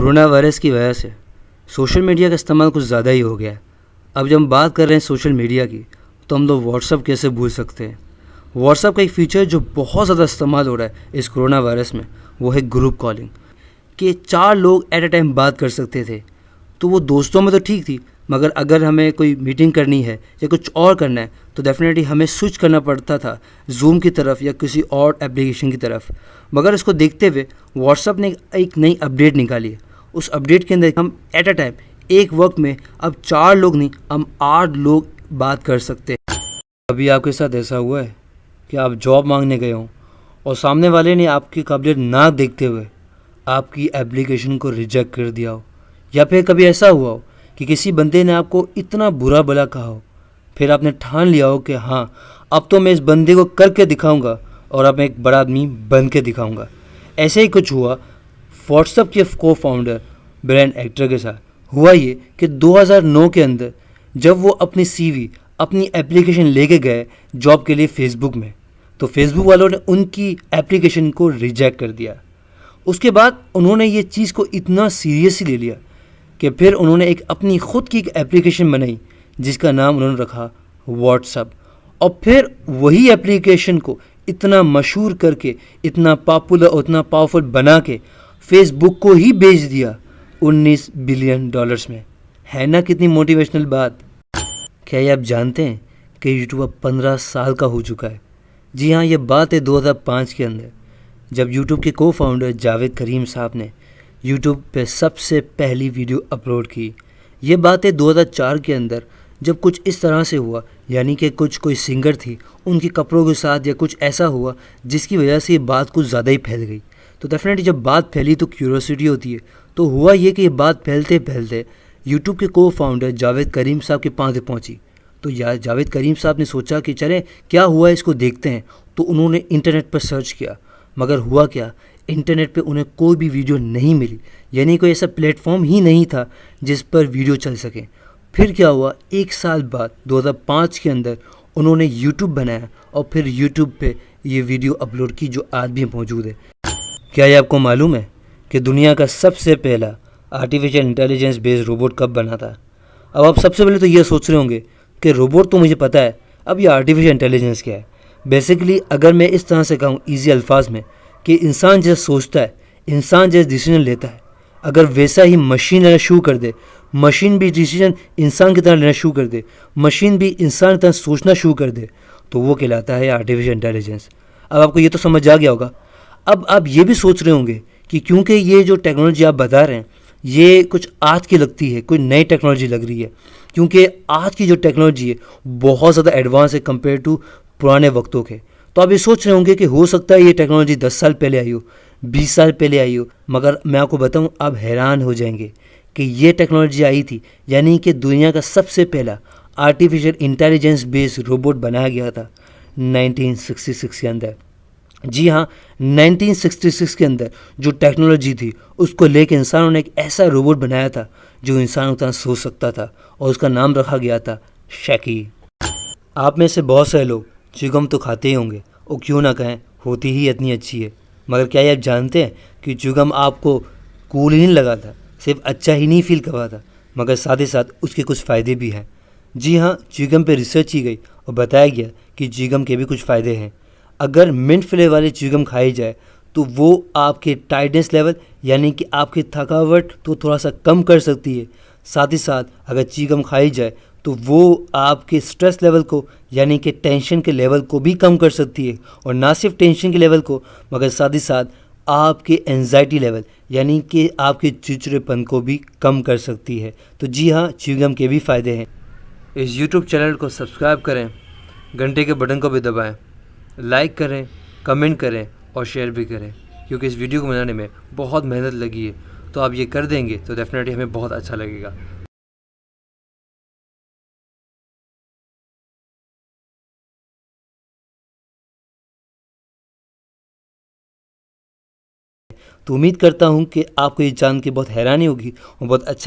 Corona virus की वजह से सोशल मीडिया का इस्तेमाल कुछ ज़्यादा ही हो गया है। अब जब हम बात कर रहे हैं सोशल मीडिया की, तो हम लोग व्हाट्सअप कैसे भूल सकते हैं। व्हाट्सअप का एक फ़ीचर जो बहुत ज़्यादा इस्तेमाल हो रहा है इस कोरोना वायरस में, वो है ग्रुप कॉलिंग, कि 4 लोग एट अ टाइम बात कर सकते थे। तो वो दोस्तों में तो ठीक थी, मगर अगर हमें कोई मीटिंग करनी है या कुछ और करना है तो डेफ़िनेटली हमें स्विच करना पड़ता था ज़ूम की तरफ या किसी और एप्लीकेशन की तरफ। मगर इसको देखते हुए व्हाट्सअप ने एक नई अपडेट निकाली है। उस अपडेट के अंदर हम एट अ टाइम एक वक्त में अब 4 लोग नहीं, हम 8 लोग बात कर सकते हैं। अभी आपके साथ ऐसा हुआ है कि आप जॉब मांगने गए हों और सामने वाले ने आपकी काबिलियत ना देखते हुए आपकी एप्लीकेशन को रिजेक्ट कर दिया हो, या फिर कभी ऐसा हुआ हो कि किसी बंदे ने आपको इतना बुरा भला कहा हो, फिर आपने ठान लिया हो कि हाँ, अब तो मैं इस बंदे को करके दिखाऊंगा और अब मैं एक बड़ा आदमी बन के दिखाऊंगा। ऐसे ही कुछ हुआ व्हाट्सएप के को फाउंडर ब्रायन एक्टर के साथ। हुआ ये कि 2009 के अंदर जब वो अपनी सीवी, अपनी एप्लीकेशन लेके गए जॉब के लिए फेसबुक में, तो फेसबुक वालों ने उनकी एप्लीकेशन को रिजेक्ट कर दिया। उसके बाद उन्होंने ये चीज़ को इतना सीरियसली ले लिया कि फिर उन्होंने एक अपनी ख़ुद की एक एप्लीकेशन बनाई जिसका नाम उन्होंने रखा व्हाट्सअप। और फिर वही एप्लीकेशन को इतना मशहूर करके, इतना पॉपुलर और इतना पावरफुल बना के फेसबुक को ही बेच दिया $19 बिलियन में। है ना कितनी मोटिवेशनल बात। क्या ये आप जानते हैं कि यूट्यूब अब 15 साल का हो चुका है। जी हाँ, ये बात है 2005 के अंदर, जब यूट्यूब के को फाउंडर जावेद करीम साहब ने यूट्यूब पे सबसे पहली वीडियो अपलोड की। ये बात है 2004 के अंदर, जब कुछ इस तरह से हुआ, यानी कि कुछ कोई सिंगर थी, उनके कपड़ों के साथ या कुछ ऐसा हुआ जिसकी वजह से ये बात कुछ ज़्यादा ही फैल गई। तो डेफिनेटली जब बात फैली तो क्यूरियोसिटी होती है। तो हुआ ये कि ये बात फैलते फैलते यूट्यूब के को फाउंडर जावेद करीम साहब के पास पहुंची। तो जावेद करीम साहब ने सोचा कि चलें क्या हुआ इसको देखते हैं। तो उन्होंने इंटरनेट पर सर्च किया, मगर हुआ क्या, इंटरनेट पे उन्हें कोई भी वीडियो नहीं मिली, यानी कोई ऐसा प्लेटफॉर्म ही नहीं था जिस पर वीडियो चल सके। फिर क्या हुआ, 1 साल बाद 2005 के अंदर उन्होंने यूट्यूब बनाया और फिर यूट्यूब पे ये वीडियो अपलोड की जो आज भी मौजूद है। क्या ये आपको मालूम है कि दुनिया का सबसे पहला आर्टिफिशियल इंटेलिजेंस बेस्ड रोबोट कब बना था? अब आप सबसे पहले तो ये सोच रहे होंगे कि रोबोट तो मुझे पता है, अब ये आर्टिफिशियल इंटेलिजेंस क्या है। बेसिकली अगर मैं इस तरह से कहूँ ईजी अल्फाज में कि इंसान जैसा सोचता है, इंसान जैसा डिसीजन लेता है, अगर वैसा ही मशीन लेना शुरू कर दे, मशीन भी डिसीजन इंसान की तरह लेना शुरू कर दे, मशीन भी इंसान की तरह सोचना शुरू कर दे, तो वो कहलाता है आर्टिफिशियल इंटेलिजेंस। अब आपको ये तो समझ आ गया होगा। अब आप ये भी सोच रहे होंगे कि क्योंकि ये जो टेक्नोलॉजी आप बता रहे हैं ये कुछ आज की लगती है, कोई नई टेक्नोलॉजी लग रही है, क्योंकि आज की जो टेक्नोलॉजी है बहुत ज़्यादा एडवांस है कंपेयर टू पुराने वक्तों के। तो आप ये सोच रहे होंगे कि हो सकता है ये टेक्नोलॉजी 10 साल पहले आई हो, 20 साल पहले आई हो, मगर मैं आपको बताऊं आप हैरान हो जाएंगे कि ये टेक्नोलॉजी आई थी, यानी कि दुनिया का सबसे पहला आर्टिफिशियल इंटेलिजेंस बेस्ड रोबोट बनाया गया था 1966 के अंदर। जी हाँ, 1966 के अंदर जो टेक्नोलॉजी थी उसको लेकर इंसानों ने एक ऐसा रोबोट बनाया था जो इंसानों की तरह सोच सकता था, और उसका नाम रखा गया था शैकी। आप में से बहुत सारे लोग च्युइंगम तो खाते ही होंगे, और क्यों ना कहें, होती ही इतनी अच्छी है। मगर क्या ये आप जानते हैं कि च्युइंगम आपको कूल ही नहीं लगा था, सिर्फ अच्छा ही नहीं फील करवा था, मगर साथ ही साथ उसके कुछ फ़ायदे भी हैं। जी हाँ, च्युइंगम पे रिसर्च की गई और बताया गया कि च्युइंगम के भी कुछ फ़ायदे हैं। अगर मिंट फ्लेवर वाली च्युइंगम खाई जाए तो वो आपके टायर्डनेस लेवल, यानी कि आपकी थकावट तो थोड़ा सा कम कर सकती है। साथ ही साथ अगर च्युइंगम खाई जाए तो वो आपके स्ट्रेस लेवल को, यानी कि टेंशन के लेवल को भी कम कर सकती है। और ना सिर्फ टेंशन के लेवल को, मगर साथ ही साथ आपके एंजाइटी लेवल, यानी कि आपके चिड़चिड़ेपन को भी कम कर सकती है। तो जी हाँ, च्युइंगम के भी फ़ायदे हैं। इस यूट्यूब चैनल को सब्सक्राइब करें, घंटे के बटन को भी दबाएं, लाइक करें, कमेंट करें और शेयर भी करें, क्योंकि इस वीडियो को बनाने में बहुत मेहनत लगी है। तो आप ये कर देंगे तो डेफिनेटली हमें बहुत अच्छा लगेगा। तो उम्मीद करता हूँ कि आपको ये जान के बहुत हैरानी होगी और बहुत अच्छा